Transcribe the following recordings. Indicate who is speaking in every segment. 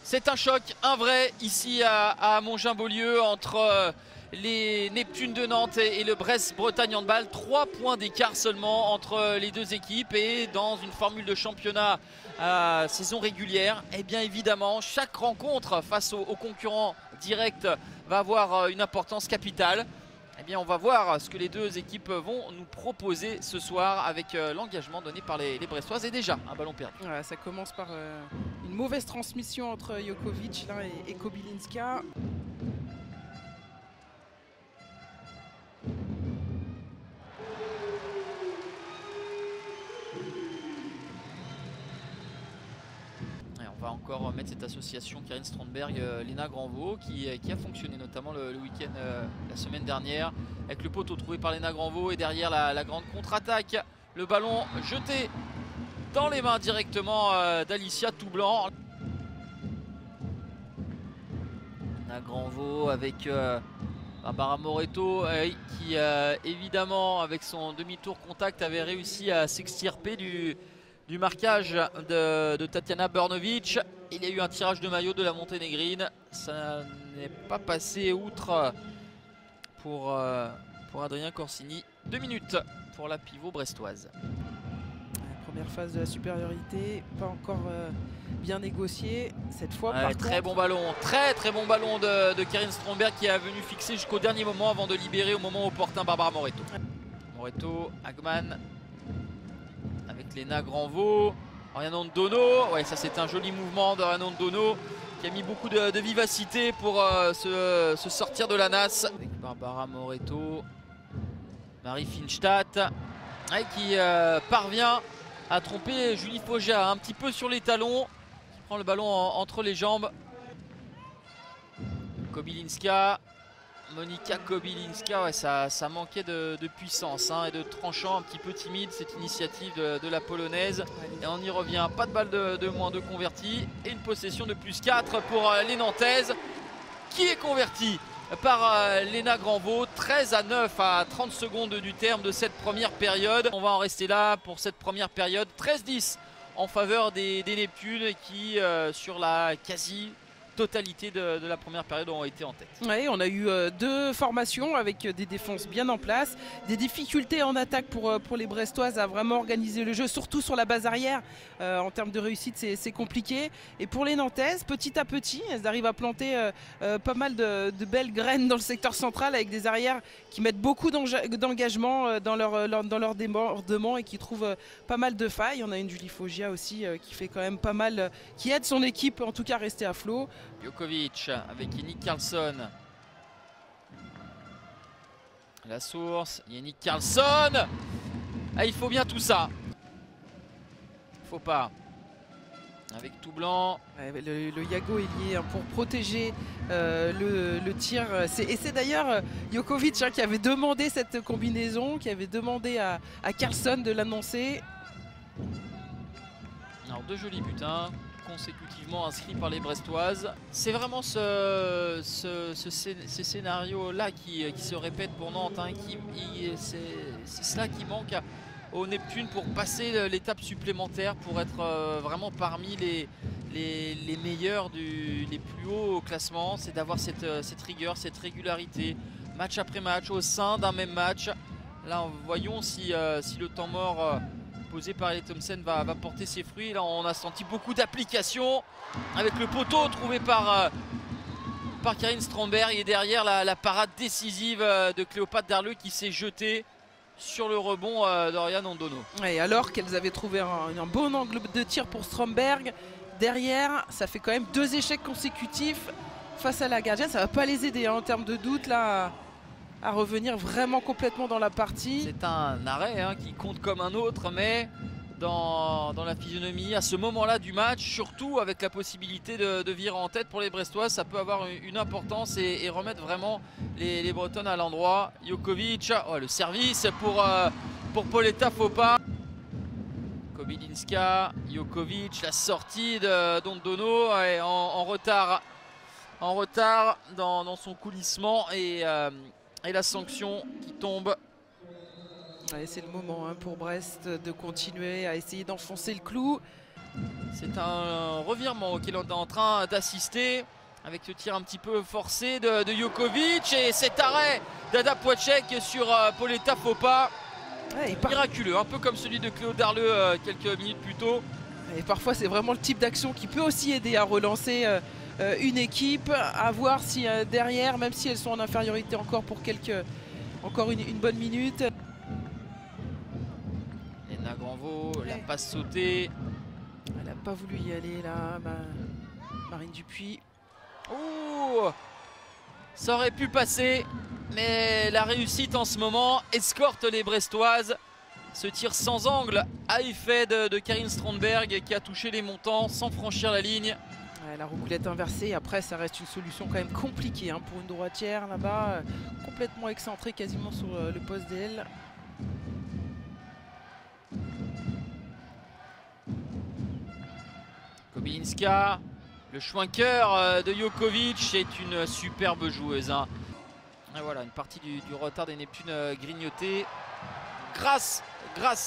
Speaker 1: C'est un choc, un vrai, ici à Montgin-Beaulieu entre les Neptunes de Nantes et le Brest-Bretagne Handball. 3 points d'écart seulement entre les deux équipes et dans une formule de championnat à saison régulière, et bien évidemment, chaque rencontre face aux concurrents directs va avoir une importance capitale. Eh bien, on va voir ce que les deux équipes vont nous proposer ce soir avec l'engagement donné par les Brestoises et déjà un ballon perdu.
Speaker 2: Voilà, ça commence par une mauvaise transmission entre Jokovic là, et Kobylinska.
Speaker 1: On va encore mettre cette association Karine Strandberg, Léna Granvaux qui a fonctionné notamment le week-end, la semaine dernière, avec le poteau trouvé par Léna Granvaux et derrière la grande contre-attaque, le ballon jeté dans les mains directement d'Alicia Toublanc. Léna Granvaux avec Barbara Moreto qui évidemment avec son demi-tour contact avait réussi à s'extirper du marquage de Tatiana Brnovic. Il y a eu un tirage de maillot de la Monténégrine. Ça n'est pas passé outre pour Adrien Corsini. 2 minutes pour la pivot brestoise.
Speaker 2: La première phase de la supériorité, pas encore bien négociée. Cette fois, par
Speaker 1: très bon ballon, très bon ballon de Karine Strandberg qui est venu fixer jusqu'au dernier moment avant de libérer au moment opportun Barbara Moreto. Moreto, Hagman. Avec Léna Granvaux, Oriana Ndono, ouais, ça c'est un joli mouvement d'Oriana Ndono qui a mis beaucoup de vivacité pour se sortir de la nasse. Avec Barbara Moreto, Marie Finstadt qui parvient à tromper Julie Foggia un petit peu sur les talons, qui prend le ballon entre les jambes. Kobylinska. Monika Kobylinska, ouais, ça manquait de puissance et de tranchant, un petit peu timide cette initiative de la Polonaise. Et on y revient, pas de balle de moins de convertie et une possession de plus 4 pour les Nantaises qui est convertie par Léna Granvaux. 13-9 à 30 secondes du terme de cette première période. On va en rester là pour cette première période. 13-10 en faveur des Neptunes qui sur la quasi totalité de la première période ont été en tête.
Speaker 2: Oui, on a eu deux formations avec des défenses bien en place, des difficultés en attaque pour les Brestoises à vraiment organiser le jeu, surtout sur la base arrière. En termes de réussite, c'est compliqué. Et pour les Nantaises, petit à petit, elles arrivent à planter pas mal de belles graines dans le secteur central avec des arrières qui mettent beaucoup d'engagement dans leur débordement et qui trouvent pas mal de failles. On a une Julie Foggia aussi qui fait quand même pas mal, qui aide son équipe en tout cas à rester à flot.
Speaker 1: Jokovic avec Yannick Carlson. La source, Yannick Carlson. Il faut bien tout ça. Faut pas. Avec Toublanc.
Speaker 2: Le Yago est lié pour protéger le tir. Et c'est d'ailleurs Jokovic qui avait demandé cette combinaison, qui avait demandé à Carlson de l'annoncer.
Speaker 1: Alors 2 jolis buts consécutivement inscrits par les Brestoises. C'est vraiment ce scénario-là qui se répète pour Nantes. C'est cela qui manque aux Neptunes pour passer l'étape supplémentaire, pour être vraiment parmi les meilleurs, les plus hauts au classement. C'est d'avoir cette rigueur, cette régularité, match après match, au sein d'un même match. Là, voyons si le temps mort posé par Ellie Thompson va porter ses fruits. Là, on a senti beaucoup d'application avec le poteau trouvé par Karine Strandberg et derrière la parade décisive de Cléopâtre Darleux qui s'est jetée sur le rebond d'Oriana Ndono.
Speaker 2: Et alors qu'elles avaient trouvé un bon angle de tir pour Strandberg, derrière, ça fait quand même 2 échecs consécutifs face à la gardienne. Ça ne va pas les aider en termes de doute là à revenir vraiment complètement dans la partie.
Speaker 1: C'est un arrêt qui compte comme un autre, mais dans la physionomie à ce moment-là du match, surtout avec la possibilité de virer en tête pour les Brestoises, ça peut avoir une importance et remettre vraiment les Bretonnes à l'endroit. Jokovic, le service pour Pauletta Fopa. Kobylinska, Jokovic, la sortie d'Ondono en retard dans son coulissement et la sanction qui tombe.
Speaker 2: C'est le moment pour Brest de continuer à essayer d'enfoncer le clou.
Speaker 1: C'est un revirement auquel on est en train d'assister avec le tir un petit peu forcé de Jokovic et cet arrêt d'Ada Poacek sur Pauletta Fopa. Ouais, miraculeux, un peu comme celui de Cléo Darleux quelques minutes plus tôt.
Speaker 2: Et parfois c'est vraiment le type d'action qui peut aussi aider à relancer une équipe, à voir si derrière, même si elles sont en infériorité encore pour encore une bonne minute.
Speaker 1: Léna Granvaux, la passe sautée.
Speaker 2: Elle n'a pas voulu y aller là, Marine Dupuis.
Speaker 1: Ouh, ça aurait pu passer, mais la réussite en ce moment escorte les Brestoises. Ce tir sans angle à effet de Karine Strandberg qui a touché les montants sans franchir la ligne.
Speaker 2: Ouais, la roucoulette inversée, après ça reste une solution quand même compliquée hein, pour une droitière là-bas, complètement excentrée quasiment sur le poste d'aile.
Speaker 1: Kobylinska, le schwanker de Jokovic est une superbe joueuse. Hein. Et voilà, une partie du retard des Neptunes grignotée. Grâce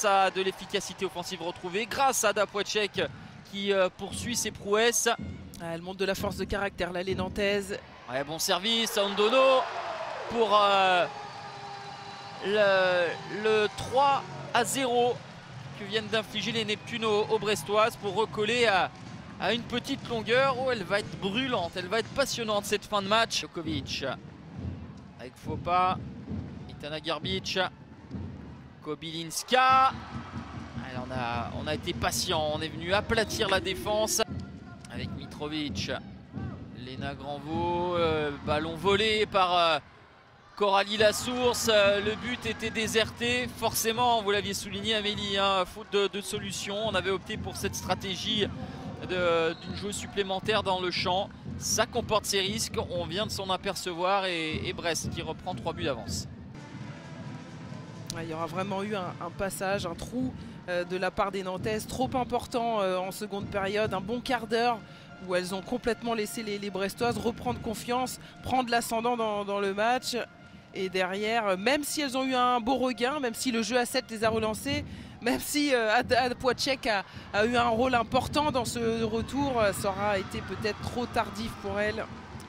Speaker 1: à de l'efficacité offensive retrouvée, grâce à Ada Poacek qui poursuit ses prouesses.
Speaker 2: Elle montre de la force de caractère, là, les Nantaises.
Speaker 1: Ouais, bon service, Andono pour le 3-0 que viennent d'infliger les Neptunes aux Brestoises pour recoller à une petite longueur où elle va être brûlante, elle va être passionnante cette fin de match. Jokovic avec Fopa, Itana Gerbic, Kobylinska. On a été patient, on est venu aplatir la défense avec Mitrovic. Léna Granvaux, ballon volé par Coralie Lassource. Le but était déserté, forcément, vous l'aviez souligné Amélie, hein, faute de solution. On avait opté pour cette stratégie d'une joueuse supplémentaire dans le champ. Ça comporte ses risques, on vient de s'en apercevoir et Brest qui reprend 3 buts d'avance.
Speaker 2: Il y aura vraiment eu un passage, un trou de la part des Nantaises trop important en seconde période, un bon quart d'heure où elles ont complètement laissé les Brestoises reprendre confiance, prendre l'ascendant dans le match. Et derrière, même si elles ont eu un beau regain, même si le jeu à 7 les a relancées, même si Ada Poacek a eu un rôle important dans ce retour, ça aura été peut-être trop tardif pour elles.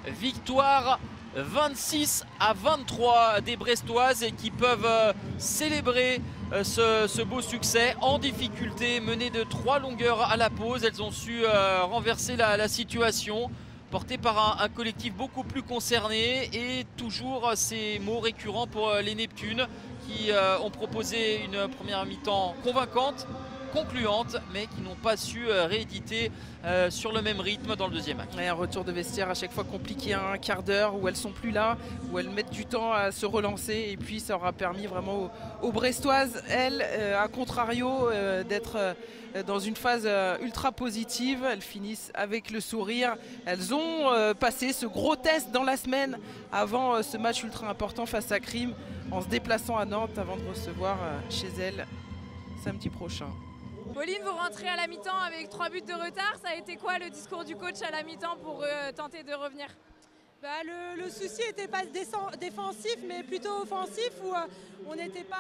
Speaker 1: Victoire 26-23 des Brestoises et qui peuvent célébrer ce beau succès en difficulté, menées de 3 longueurs à la pause. Elles ont su renverser la situation, portée par un collectif beaucoup plus concerné et toujours ces mots récurrents pour les Neptunes qui ont proposé une première mi-temps convaincante, concluante, mais qui n'ont pas su rééditer sur le même rythme dans le deuxième acte.
Speaker 2: Ouais, un retour de vestiaire à chaque fois compliqué, un quart d'heure où elles sont plus là, où elles mettent du temps à se relancer, et puis ça aura permis vraiment aux Brestoises, elles, à contrario, d'être dans une phase ultra positive. Elles finissent avec le sourire. Elles ont passé ce gros test dans la semaine avant ce match ultra important face à Crime, en se déplaçant à Nantes avant de recevoir chez elles samedi prochain.
Speaker 3: Pauline, vous rentrez à la mi-temps avec 3 buts de retard. Ça a été quoi le discours du coach à la mi-temps pour tenter de revenir?
Speaker 4: Le souci n'était pas défensif, mais plutôt offensif, où on n'était pas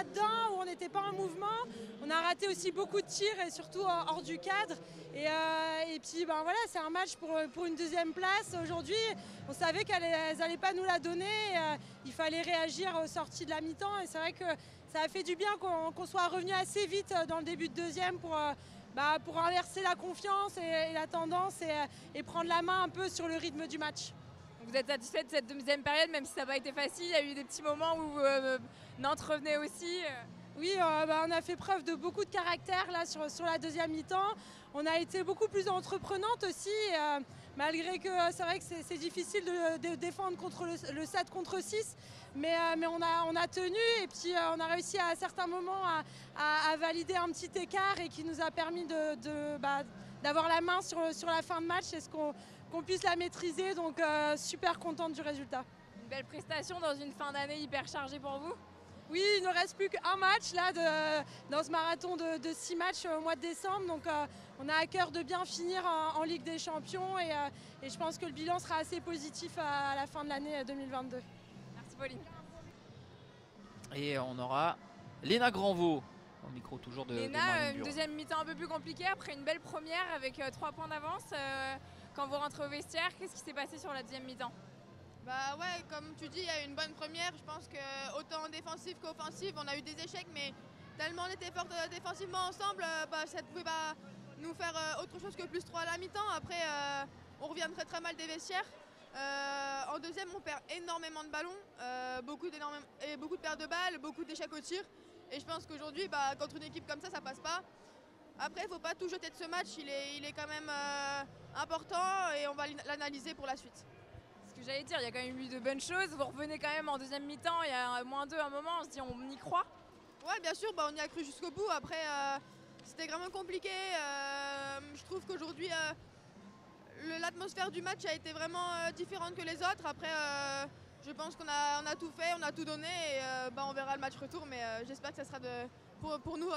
Speaker 4: dedans, où on n'était pas en mouvement. On a raté aussi beaucoup de tirs et surtout hors du cadre. Et puis voilà, c'est un match pour une deuxième place. Aujourd'hui, on savait qu'elles n'allaient pas nous la donner. Il fallait réagir aux sorties de la mi-temps. Et c'est vrai que ça a fait du bien qu'on soit revenu assez vite dans le début de deuxième pour inverser la confiance et la tendance et prendre la main un peu sur le rythme du match.
Speaker 3: Vous êtes satisfait de cette deuxième période, même si ça n'a pas été facile? Il y a eu des petits moments où Nantes revenait aussi.
Speaker 4: Oui, on a fait preuve de beaucoup de caractère là, sur la deuxième mi-temps. On a été beaucoup plus entreprenante aussi, malgré que c'est vrai que c'est difficile de défendre contre le 7 contre 6. Mais on a tenu et puis on a réussi à certains moments à valider un petit écart et qui nous a permis d'avoir la main sur la fin de match et qu'on puisse la maîtriser. Donc super contente du résultat.
Speaker 3: Une belle prestation dans une fin d'année hyper chargée pour vous?
Speaker 4: Oui, il ne reste plus qu'un match là, dans ce marathon de 6 matchs au mois de décembre. Donc on a à cœur de bien finir en Ligue des Champions et je pense que le bilan sera assez positif à la fin de l'année 2022.
Speaker 3: Merci Pauline.
Speaker 1: Et on aura Léna Granvaux Au micro toujours de
Speaker 3: Léna,
Speaker 1: Marion
Speaker 3: une
Speaker 1: Buron.
Speaker 3: deuxième mi-temps un peu plus compliquée après une belle première avec 3 points d'avance. Quand vous rentrez au vestiaire, qu'est-ce qui s'est passé sur la deuxième mi-temps?
Speaker 5: Bah ouais, comme tu dis, il y a eu une bonne première. Je pense que autant en défensive qu'offensive, on a eu des échecs, mais tellement on était forts défensivement ensemble, ça ne pouvait pas nous faire autre chose que plus 3 à la mi-temps. Après, on revient très très mal des vestiaires. En deuxième, on perd énormément de ballons, beaucoup de pertes de balles, beaucoup d'échecs au tir. Et je pense qu'aujourd'hui, contre une équipe comme ça passe pas. Après, il ne faut pas tout jeter de ce match, il est quand même important et on va l'analyser pour la suite.
Speaker 3: Ce que j'allais dire, il y a quand même eu de bonnes choses. Vous revenez quand même en deuxième mi-temps, il y a -2 à un moment, on se dit on y croit.
Speaker 5: Ouais, bien sûr, on y a cru jusqu'au bout. Après, c'était vraiment compliqué. Je trouve qu'aujourd'hui, l'atmosphère du match a été vraiment différente que les autres. Après, je pense qu'on a tout fait, on a tout donné et on verra le match retour. Mais j'espère que ça sera pour nous